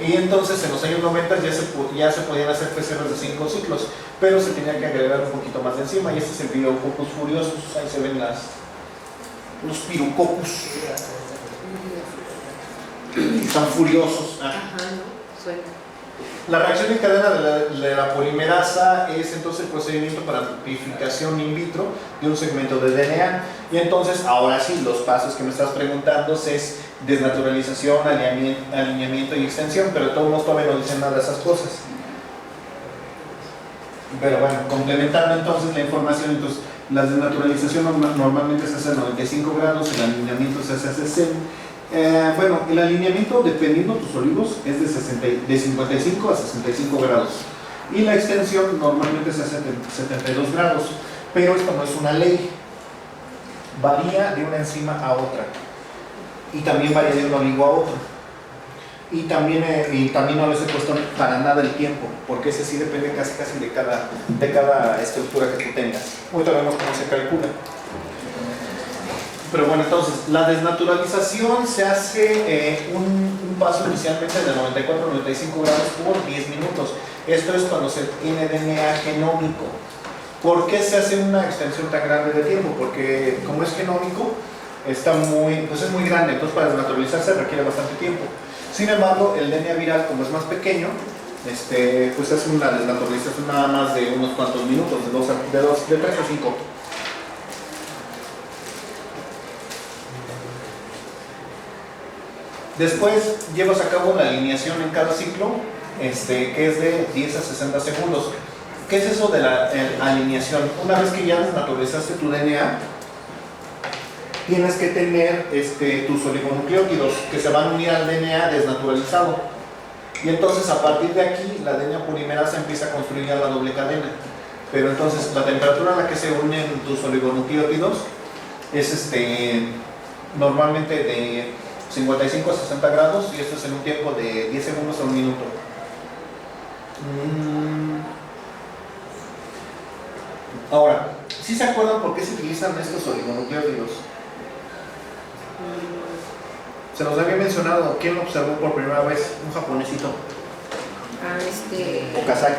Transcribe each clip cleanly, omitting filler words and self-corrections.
Y entonces en los años 90 ya se podían hacer PCRs de 5 ciclos, pero se tenía que agregar un poquito más de enzima, y este es el Pirococcus furiosus. Ahí se ven los Pirococcus. Están furiosos. Ajá, ¿no? Suena. La reacción en cadena de la polimerasa es entonces el procedimiento para amplificación in vitro de un segmento de DNA. Y entonces, ahora sí, los pasos que me estás preguntando es desnaturalización, alineamiento y extensión, pero de todos modos todavía no dicen nada de esas cosas. Pero bueno, complementando entonces la información, entonces la desnaturalización normalmente se hace a 95 grados, el alineamiento se hace a 60. Bueno, el alineamiento, dependiendo de tus olivos, es de 55 a 65 grados. Y la extensión normalmente se hace a 72 grados. Pero esto no es una ley. Varía de una enzima a otra. Y también varía de un olivo a otro. Y también no les he puesto para nada el tiempo, porque ese sí depende casi de cada estructura que tú tengas. Ahorita vemos cómo se calcula. Pero bueno, entonces, la desnaturalización se hace un paso inicialmente de 94 a 95 grados por 10 minutos. Esto es cuando se tiene DNA genómico. ¿Por qué se hace una extensión tan grande de tiempo? Porque como es genómico, pues es muy grande, entonces para desnaturalizarse requiere bastante tiempo. Sin embargo, el DNA viral, como es más pequeño, pues hace una desnaturalización nada más de unos cuantos minutos, de 3 a 5. Después llevas a cabo una alineación en cada ciclo, que es de 10 a 60 segundos. ¿Qué es eso de la alineación? Una vez que ya desnaturalizaste tu DNA, tienes que tener tus oligonucleótidos que se van a unir al DNA desnaturalizado. Y entonces a partir de aquí la DNA polimerasa empieza a construir ya la doble cadena. Pero entonces la temperatura a la que se unen tus oligonucleótidos es normalmente de 55 a 60 grados, y esto es en un tiempo de 10 segundos a un minuto. Ahora, ¿sí se acuerdan por qué se utilizan estos oligonucleótidos? Se los había mencionado. ¿Quién lo observó por primera vez? Un japonesito. Okazaki.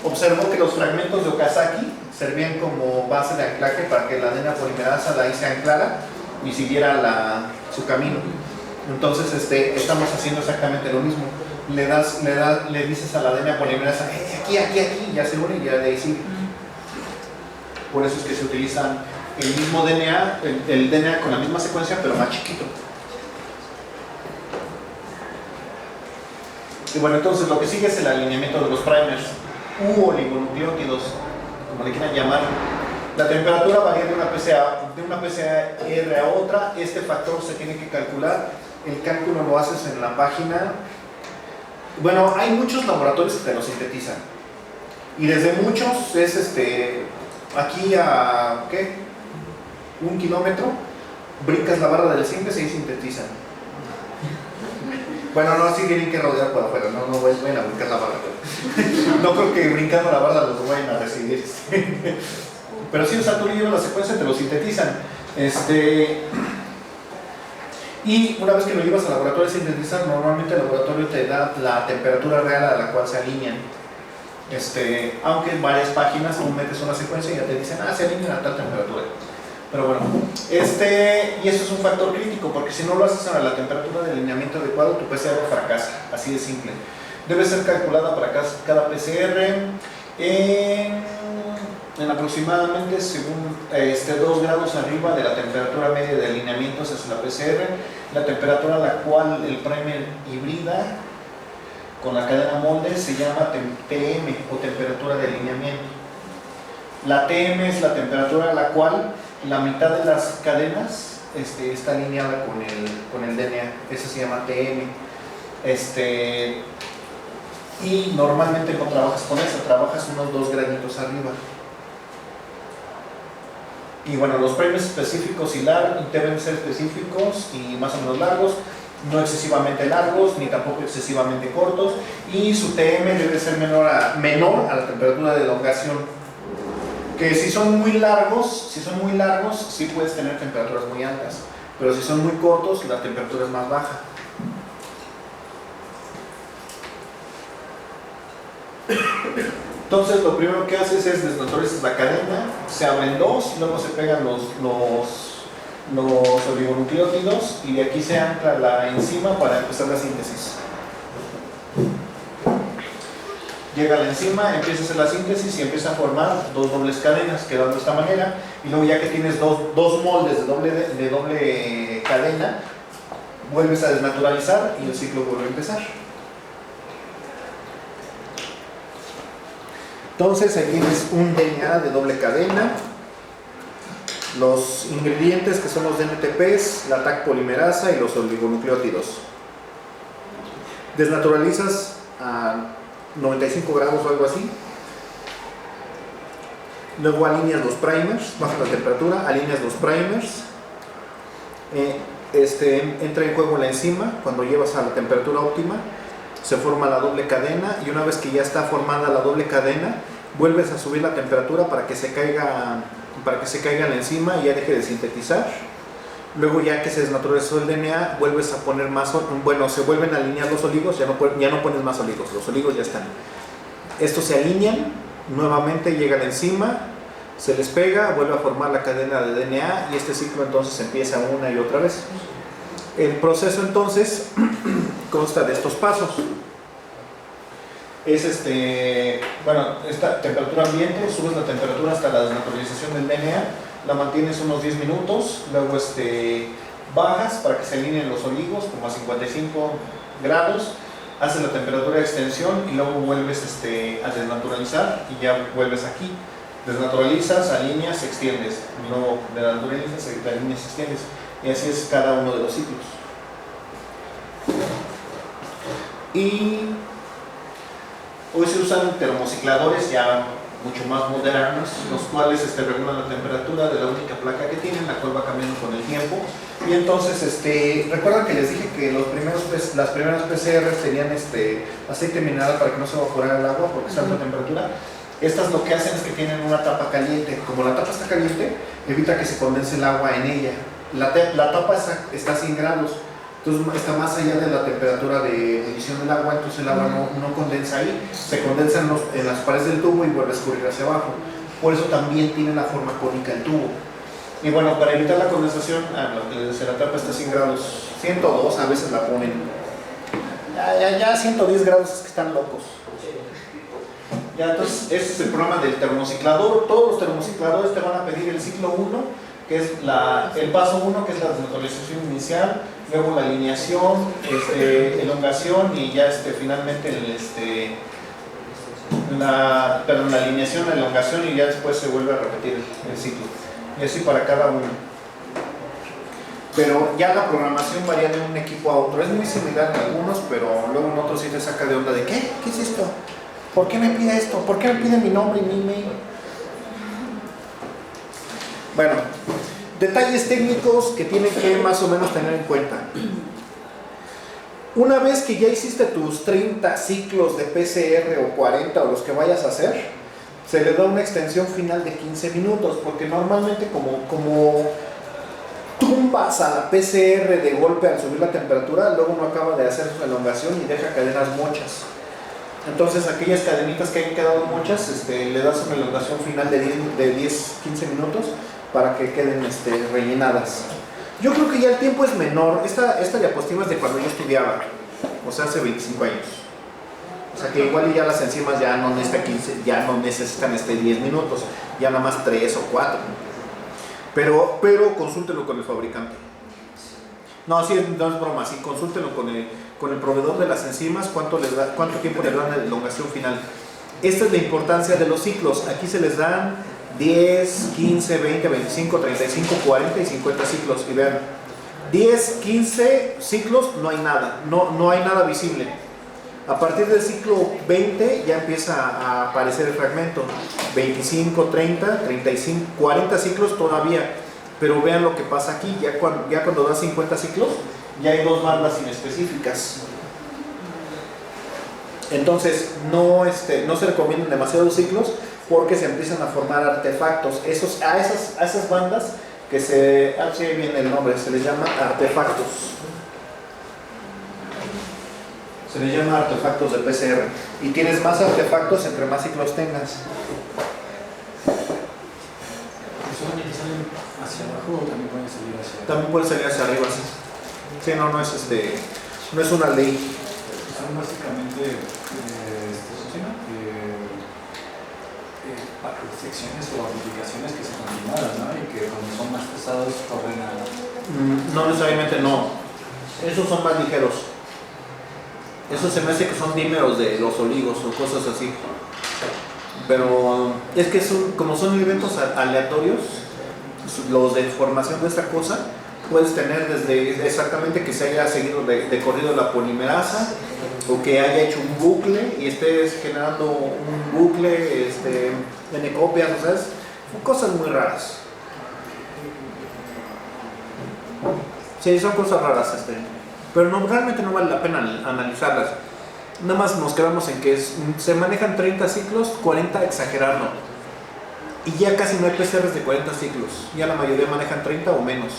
Observó que los fragmentos de Okazaki servían como base de anclaje para que la DNA polimerasa de ahí se anclara y siguiera su camino. Entonces estamos haciendo exactamente lo mismo. Le dices a la DNA polimerasa, aquí, ya se une y ya de ahí sigue. Por eso es que se utilizan el mismo DNA, el DNA con la misma secuencia, pero más chiquito. Y bueno, entonces lo que sigue es el alineamiento de los primers u oligonucleótidos, como le quieran llamar. La temperatura varía de una PCR a otra. Este factor se tiene que calcular. El cálculo lo haces en la página. Bueno, hay muchos laboratorios que te lo sintetizan. Y desde muchos es aquí a ¿qué? 1 kilómetro, brincas la barra del simple y ahí sintetizan. Bueno, no, así tienen que rodear por afuera, no vayan a brincar la barra. No creo que brincando la barra los vayan a recibir. Pero sí, o sea, tú le llevas la secuencia, te lo sintetizan. Y una vez que lo llevas al laboratorio a sintetizar, normalmente el laboratorio te da la temperatura real a la cual se alinean. Aunque en varias páginas tú metes una secuencia y ya te dicen, se alinean a tal temperatura. Pero bueno, y eso es un factor crítico, porque si no lo haces a la temperatura de alineamiento adecuado, tu PCR fracasa, así de simple. Debe ser calculada para cada PCR en aproximadamente según 2 grados arriba de la temperatura media de alineamiento se hace la PCR. La temperatura a la cual el primer hibrida con la cadena molde se llama TM o temperatura de alineamiento. La TM es la temperatura a la cual la mitad de las cadenas está alineada con el DNA. Eso se llama TM. Y normalmente no trabajas con eso, trabajas unos 2 graditos arriba. Y bueno, los primers específicos y largos deben ser específicos y más o menos largos, no excesivamente largos ni tampoco excesivamente cortos, y su TM debe ser menor a la temperatura de elongación. Que si son muy largos, sí puedes tener temperaturas muy altas, pero si son muy cortos, la temperatura es más baja. Entonces lo primero que haces es desnaturalizas la cadena, se abren dos, luego se pegan los oligonucleótidos y de aquí se ancla la enzima para empezar la síntesis. Llega la enzima, empieza a hacer la síntesis y empieza a formar dos dobles cadenas, quedando de esta manera, y luego ya que tienes dos moldes de doble cadena, vuelves a desnaturalizar y el ciclo vuelve a empezar. Entonces aquí tienes un DNA de doble cadena, los ingredientes que son los DNTPs, la TAC polimerasa y los oligonucleótidos. Desnaturalizas a 95 grados o algo así. Luego alineas los primers, baja la temperatura, alineas los primers. Entra en juego la enzima. Cuando llevas a la temperatura óptima, se forma la doble cadena, y una vez que ya está formada la doble cadena, vuelves a subir la temperatura para que se caiga la enzima y ya deje de sintetizar. Luego, ya que se desnaturalizó el DNA, vuelves a poner más, se vuelven a alinear los oligos, ya no pones más oligos, los oligos ya están. Estos se alinean, nuevamente llega la enzima, se les pega, vuelve a formar la cadena de DNA y este ciclo entonces empieza una y otra vez. El proceso entonces consta de estos pasos. Es esta temperatura ambiente, subes la temperatura hasta la desnaturalización del DNA, la mantienes unos 10 minutos, luego bajas para que se alineen los oligos como a 55 grados, haces la temperatura de extensión y luego vuelves a desnaturalizar y ya vuelves aquí. Desnaturalizas, alineas, extiendes, luego desnaturalizas, alineas, extiendes, y así es cada uno de los ciclos. Y hoy se usan termocicladores ya mucho más modernos, los cuales regulan la temperatura de la única placa que tienen, la cual va cambiando con el tiempo. Y entonces, recuerdan que les dije que las primeras PCRs tenían aceite mineral para que no se evaporara el agua porque está a alta temperatura. Estas lo que hacen es que tienen una tapa caliente. Como la tapa está caliente, evita que se condense el agua en ella. La tapa está a 100 grados. Entonces está más allá de la temperatura de ebullición del agua, entonces el agua no condensa ahí, se condensa en las paredes del tubo y vuelve a escurrir hacia abajo. Por eso también tiene la forma cónica el tubo. Y bueno, para evitar la condensación, lo que les decía, la tapa está a 100 grados, 102 a veces la ponen. Ya 110 grados es que están locos. Ya, entonces ese es el programa del termociclador. Todos los termocicladores te van a pedir el ciclo 1, que es el paso 1, que es la desnaturalización inicial, luego la alineación, elongación y ya finalmente la alineación, la elongación, y ya después se vuelve a repetir el ciclo. Y así para cada uno. Pero ya la programación varía de un equipo a otro. Es muy similar en algunos, pero luego en otros sí te saca de onda de ¿qué? ¿Qué es esto? ¿Por qué me pide esto? ¿Por qué me pide mi nombre y mi email? Bueno, detalles técnicos que tienen que más o menos tener en cuenta. Una vez que ya hiciste tus 30 ciclos de PCR o 40 o los que vayas a hacer, se le da una extensión final de 15 minutos, porque normalmente como tumbas a la PCR de golpe al subir la temperatura, luego no acaba de hacer su elongación y deja cadenas mochas. Entonces aquellas cadenitas que hayan quedado mochas, le das una elongación final de 10-15 minutos para que queden rellenadas. Yo creo que ya el tiempo es menor. Esta diapositiva es de cuando yo estudiaba, o sea, hace 25 años. O sea que igual ya las enzimas ya no necesitan 10 minutos, ya nada más 3 o 4. Pero consúltenlo con el fabricante. No, sí, no es broma, sí, consúltenlo con el proveedor de las enzimas, cuánto tiempo les dan la elongación final. Esta es la importancia de los ciclos. Aquí se les dan 10, 15, 20, 25, 35, 40 y 50 ciclos. Y vean, 10, 15 ciclos no hay nada, no hay nada visible. A partir del ciclo 20 ya empieza a aparecer el fragmento. 25, 30, 35, 40 ciclos todavía. Pero vean lo que pasa aquí, ya cuando da 50 ciclos, ya hay dos bandas inespecíficas. Entonces no se recomiendan demasiados ciclos porque se empiezan a formar artefactos. A esas bandas que sí viene el nombre, se les llama artefactos. Se les llama artefactos de PCR. Y tienes más artefactos entre más ciclos tengas. ¿Solamente salen hacia abajo o también pueden salir hacia arriba? También puede salir hacia arriba, sí. Sí, no es una ley. Son básicamente secciones o aplicaciones que se continuaron, ¿no? Y que cuando son más pesados corren a... No necesariamente, no. Esos son más ligeros. Eso se me hace que son dímeros de los oligos o cosas así. Pero es que como son eventos aleatorios, los de formación de esta cosa, puedes tener desde exactamente que se haya seguido de corrido la polimerasa, o que haya hecho un bucle y estés generando un bucle, N copias, o sea, son cosas muy raras. Sí, son cosas raras, pero no, realmente no vale la pena analizarlas. Nada más nos quedamos en que se manejan 30 ciclos, 40 exagerando. Y ya casi no hay PCRs de 40 ciclos, ya la mayoría manejan 30 o menos.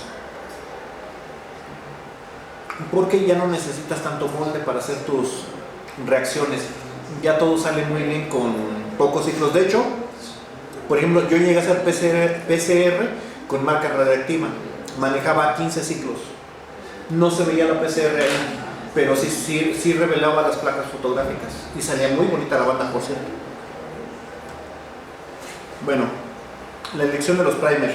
Porque ya no necesitas tanto molde para hacer tus reacciones. Ya todo sale muy bien con pocos ciclos. De hecho, por ejemplo, yo llegué a hacer PCR con marca radiactiva. Manejaba 15 ciclos. No se veía la PCR ahí, pero sí revelaba las placas fotográficas. Y salía muy bonita la banda, por cierto. Bueno, la elección de los primers.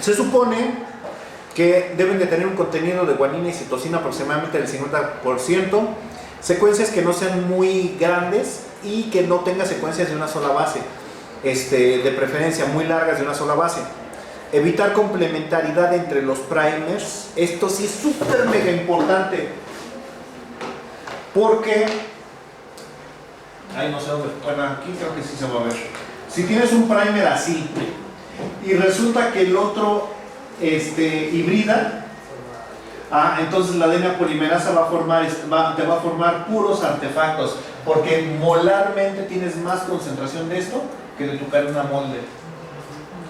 Se supone que deben de tener un contenido de guanina y citosina aproximadamente del 50%, secuencias que no sean muy grandes y que no tengan secuencias de una sola base, de preferencia muy largas de una sola base. Evitar complementariedad entre los primers, esto sí es súper mega importante, porque, no sé dónde, bueno, aquí creo que sí se va a ver. Si tienes un primer así y resulta que el otro hibrida, entonces la DNA polimerasa te va a formar puros artefactos, porque molarmente tienes más concentración de esto que de tu cadena molde.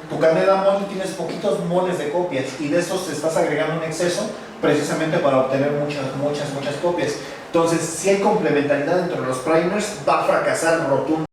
Tu cadena molde tienes poquitos moles de copias y de esos te estás agregando un exceso precisamente para obtener muchas copias. Entonces, si hay complementariedad entre los primers, va a fracasar rotundo.